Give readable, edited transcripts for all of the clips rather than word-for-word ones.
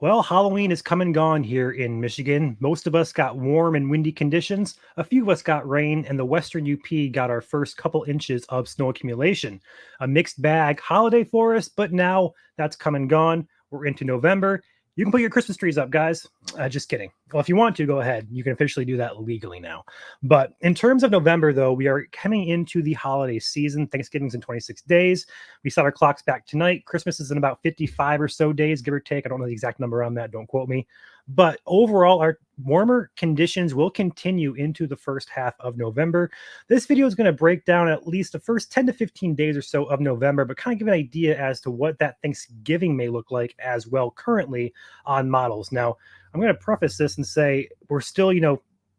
Well, Halloween is come and gone here in Michigan. Most of us got warm and windy conditions. A few of us got rain, and the western UP got our first couple inches of snow accumulation. A mixed bag holiday for us, but now that's come and gone. We're into November. You can put your Christmas trees up, guys. Just kidding. Well, if you want to, go ahead. You can officially do that legally now. But in terms of November, though, we are coming into the holiday season. Thanksgiving's in 26 days. We set our clocks back tonight. Christmas is in about 55 or so days, give or take. I don't know the exact number on that. Don't quote me. But overall, our warmer conditions will continue into the first half of November. This video is going to break down at least the first 10 to 15 days or so of November, but kind of give an idea as to what that Thanksgiving may look like as well currently on models. Now, I'm going to preface this and say we're still,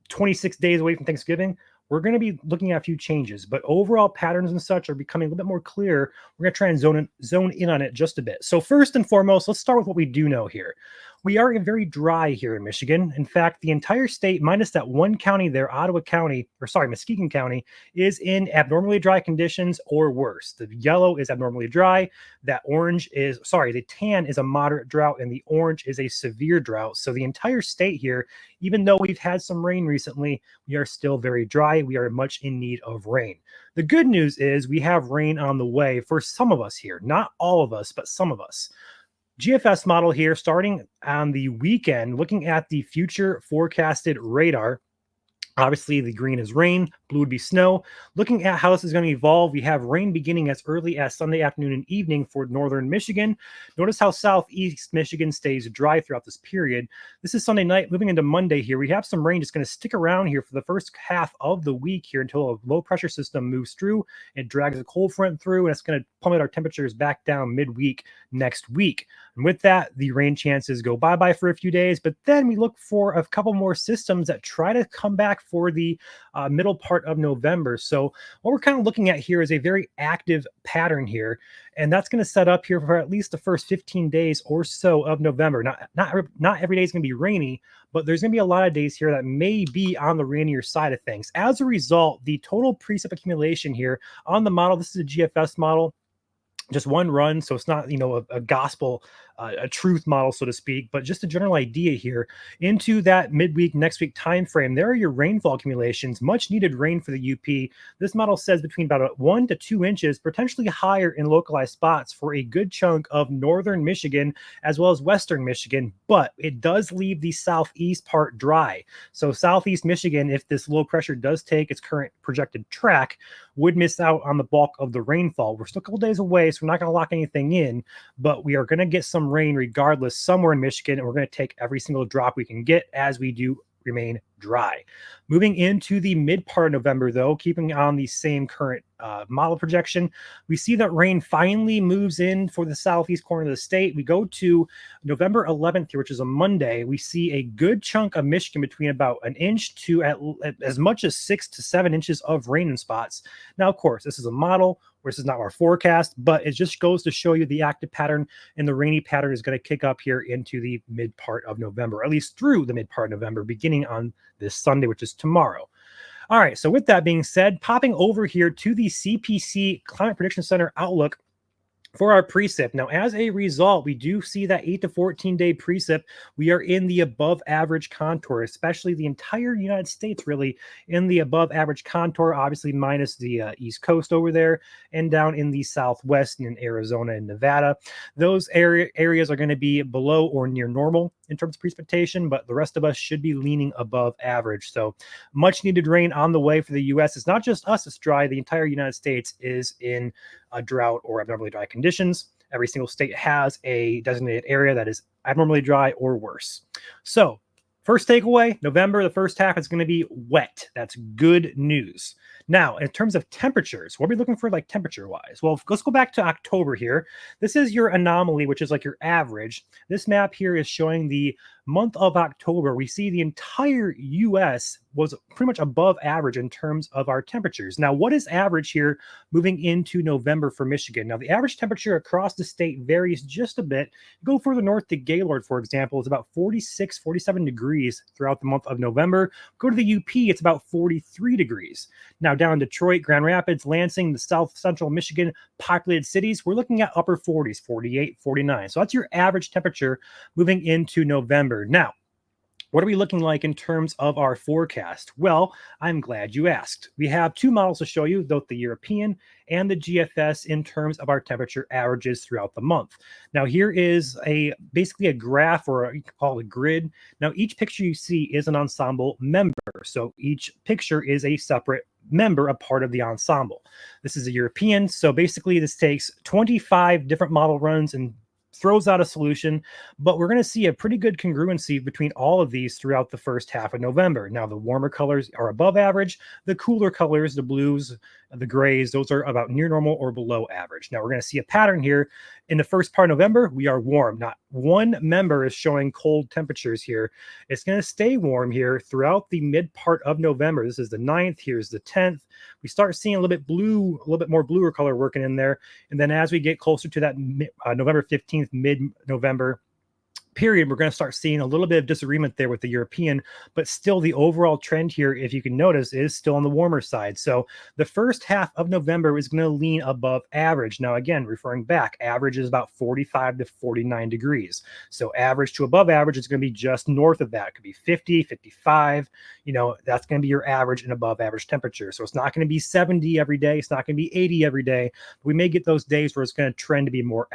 26 days away from Thanksgiving. We're going to be looking at a few changes, but overall patterns and such are becoming a little bit more clear. We're going to try and zone in on it just a bit. So first and foremost, let's start with what we do know here. We are very dry here in Michigan. In fact, the entire state, minus that one county there, Muskegon County, is in abnormally dry conditions or worse. The yellow is abnormally dry. The tan is a moderate drought, and the orange is a severe drought. So the entire state here, even though we've had some rain recently, we are still very dry. We are much in need of rain. The good news is we have rain on the way for some of us here. Not all of us, but some of us. GFS model here, starting on the weekend, looking at the future forecasted radar. Obviously, the green is rain, blue would be snow. Looking at how this is going to evolve, we have rain beginning as early as Sunday afternoon and evening for northern Michigan. Notice how southeast Michigan stays dry throughout this period. This is Sunday night. Moving into Monday here, we have some rain just going to stick around here for the first half of the week here until a low pressure system moves through. It drags a cold front through, and it's going to plummet our temperatures back down midweek next week. And with that, the rain chances go bye-bye for a few days, but then we look for a couple more systems that try to come back for the middle part of November. So what we're kind of looking at here is a very active pattern here, and that's going to set up here for at least the first 15 days or so of November. Not every day is going to be rainy, but there's going to be a lot of days here that may be on the rainier side of things. As a result, the total precip accumulation here on the model, this is a GFS model, just one run, so it's not a gospel a truth model, so to speak, but just a general idea here into that midweek next week time frame. There are your rainfall accumulations, much needed rain for the UP. This model says between about 1 to 2 inches, potentially higher in localized spots for a good chunk of northern Michigan as well as western Michigan, but it does leave the southeast part dry. So southeast Michigan, if this low pressure does take its current projected track, would miss out on the bulk of the rainfall. We're still a couple days away, so we're not going to lock anything in, but we are going to get some rain regardless somewhere in Michigan, and we're going to take every single drop we can get as we do remain dry. Moving into the mid part of November, though, keeping on the same current model projection, we see that rain finally moves in for the southeast corner of the state. We go to November 11th here, which is a Monday. We see a good chunk of Michigan between about an inch to at as much as 6 to 7 inches of rain in spots. Now, of course, this is a model. This is not our forecast, but it just goes to show you the active pattern, and the rainy pattern is going to kick up here into the mid part of November, at least through the mid part of November, beginning on this Sunday, which is tomorrow. All right, so with that being said, popping over here to the CPC Climate Prediction Center outlook for our precip. Now, as a result, we do see that 8 to 14 day precip. We are in the above average contour, especially the entire United States, really in the above average contour, obviously minus the East Coast over there and down in the Southwest and in Arizona and Nevada. Those areas are going to be below or near normal in terms of precipitation, but the rest of us should be leaning above average. So much needed rain on the way for the U.S. It's not just us, it's dry. The entire United States is in a drought or abnormally dry conditions. Every single state has a designated area that is abnormally dry or worse. So first takeaway, November, the first half is going to be wet. That's good news. Now, in terms of temperatures, what are we looking for like temperature-wise? Well, let's go back to October here. This is your anomaly, which is like your average. This map here is showing the month of October, we see the entire US was pretty much above average in terms of our temperatures. Now, what is average here moving into November for Michigan? Now, the average temperature across the state varies just a bit. Go further north to Gaylord, for example, it's about 46, 47 degrees throughout the month of November. Go to the UP, it's about 43 degrees. Now, down in Detroit, Grand Rapids, Lansing, the south central Michigan populated cities, we're looking at upper 40s, 48, 49. So that's your average temperature moving into November. Now, what are we looking like in terms of our forecast? Well, I'm glad you asked. We have two models to show you, both the European and the GFS, in terms of our temperature averages throughout the month. Now, here is basically a graph, or you can call it a grid. Now, each picture you see is an ensemble member. So each picture is a separate member, a part of the ensemble. This is a European. So basically, this takes 25 different model runs and throws out a solution, but we're going to see a pretty good congruency between all of these throughout the first half of November. Now, the warmer colors are above average. The cooler colors, the blues, the grays, those are about near normal or below average. Now, we're going to see a pattern here. In the first part of November, we are warm. Not one member is showing cold temperatures here. It's going to stay warm here throughout the mid part of November. This is the 9th. Here's the 10th. We start seeing a little bit more bluer color working in there. And then as we get closer to that November 15th, mid-November period, we're going to start seeing a little bit of disagreement there with the European, but still the overall trend here, if you can notice, is still on the warmer side. So the first half of November is going to lean above average. Now, again, referring back, average is about 45 to 49 degrees. So average to above average is going to be just north of that. It could be 50, 55. That's going to be your average and above average temperature. So it's not going to be 70 every day. It's not going to be 80 every day. We may get those days where it's going to trend to be more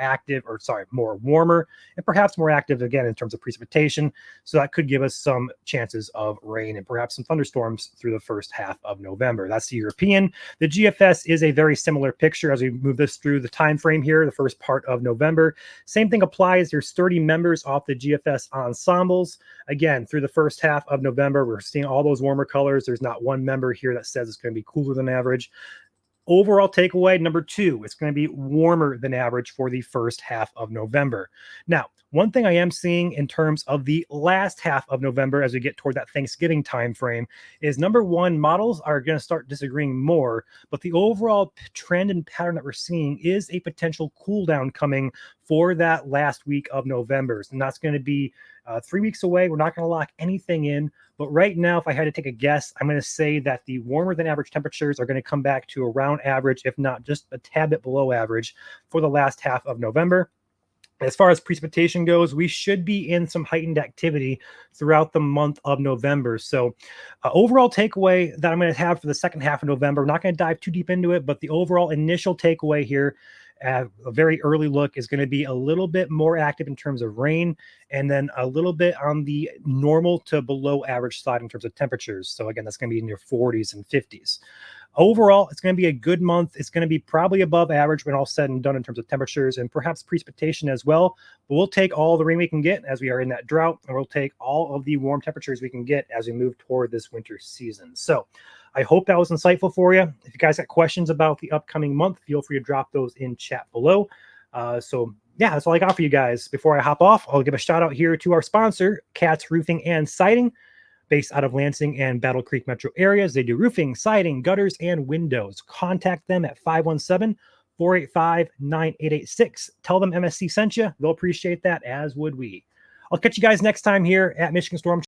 warmer, and perhaps more active again in terms of precipitation. So that could give us some chances of rain and perhaps some thunderstorms through the first half of November. That's the European. The GFS is a very similar picture as we move this through the time frame here, the first part of November. Same thing applies. There's 30 members off the GFS ensembles. Again, through the first half of November, we're seeing all those warmer colors. There's not one member here that says it's going to be cooler than average. Overall takeaway number 2, it's going to be warmer than average for the first half of November. Now, one thing I am seeing in terms of the last half of November as we get toward that Thanksgiving time frame is, number one, models are going to start disagreeing more, but the overall trend and pattern that we're seeing is a potential cool down coming for that last week of November. And that's going to be 3 weeks away. We're not going to lock anything in. But right now, if I had to take a guess, I'm going to say that the warmer than average temperatures are going to come back to around average, if not just a tad bit below average, for the last half of November. As far as precipitation goes, we should be in some heightened activity throughout the month of November. So overall takeaway that I'm going to have for the second half of November, I'm not going to dive too deep into it, but the overall initial takeaway here, a very early look, is going to be a little bit more active in terms of rain, and then a little bit on the normal to below average side in terms of temperatures. So again, that's going to be in your 40s and 50s. Overall, it's going to be a good month. It's going to be probably above average when all said and done in terms of temperatures and perhaps precipitation as well. But we'll take all the rain we can get as we are in that drought, and we'll take all of the warm temperatures we can get as we move toward this winter season. So I hope that was insightful for you. If you guys got questions about the upcoming month, feel free to drop those in chat below. Yeah, that's all I got for you guys. Before I hop off, I'll give a shout out here to our sponsor, Katz Roofing and Siding, based out of Lansing and Battle Creek metro areas. They do roofing, siding, gutters, and windows. Contact them at 517-485-9886. Tell them MSC sent you. They'll appreciate that, as would we. I'll catch you guys next time here at Michigan Storm